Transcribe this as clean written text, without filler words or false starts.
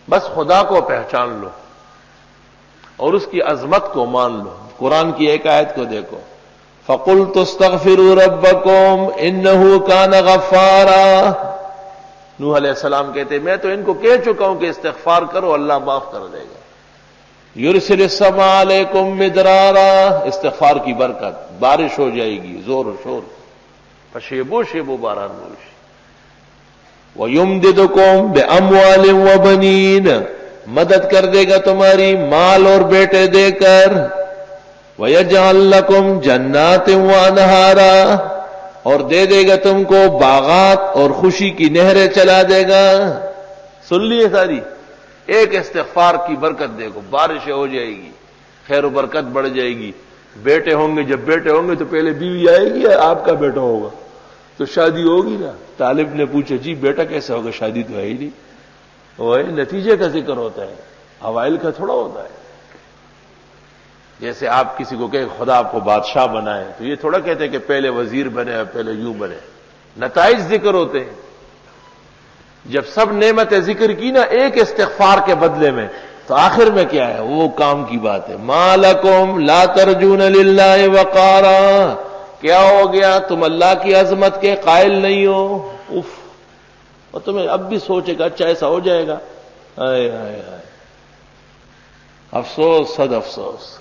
بس خدا کو پہچان لو اور اس کی عظمت کو مان لو. قرآن کی ایک آیت کو دیکھو، فَقُلْتُ اسْتَغْفِرُوا رَبَّكُمْ إِنَّهُ كَانَ غَفَّارًا. نوح علیہ السلام کہتے ہیں میں تو ان کو کہہ چکا ہوں کہ استغفار کرو، اللہ معاف کر دے گا. یرسل السماء علیکم مدرارا، استغفار کی برکت، بارش ہو جائے گی زور و شور، فشیبو شیبو باران ہوشی. وَيُمْدِدُكُمْ بِأَمْوَالٍ وَبَنِينَ، مدد کر دے گا تمہاری مال اور بیٹے دے کر. وَيَجْعَلْ لَكُمْ جَنَّاتٍ وَأَنْهَارًا، اور دے دے گا تم کو باغات اور خوشی کی نہریں چلا دے گا. سن لیے ساری، ایک استغفار کی برکت دیکھو، بارشیں ہو جائے گی، خیر و برکت بڑھ جائے گی. بیٹے ہوں گے، جب بیٹے ہوں گے تو پہلے بیوی آئے گی یا آپ کا بیٹا ہوگا؟ تو شادی ہوگی نا. طالب نے پوچھا جی بیٹا کیسے ہوگا، شادی تو ہے ہی نہیں. وہ نتیجے کا ذکر ہوتا ہے، اوائل کا تھوڑا ہوتا ہے. جیسے آپ کسی کو کہ خدا آپ کو بادشاہ بنائے تو یہ تھوڑا کہتے ہیں کہ پہلے وزیر بنے اور پہلے یوں بنے. نتائج ذکر ہوتے ہیں. جب سب نعمتیں ذکر کی نا ایک استغفار کے بدلے میں، تو آخر میں کیا ہے؟ وہ کام کی بات ہے. ما لکم لا ترجون للہ وقارا، کیا ہو گیا تم اللہ کی عظمت کے قائل نہیں ہو؟ اف. اور تمہیں اب بھی سوچے گا اچھا ایسا ہو جائے گا. ہائے ہائے ہائے، افسوس صد افسوس.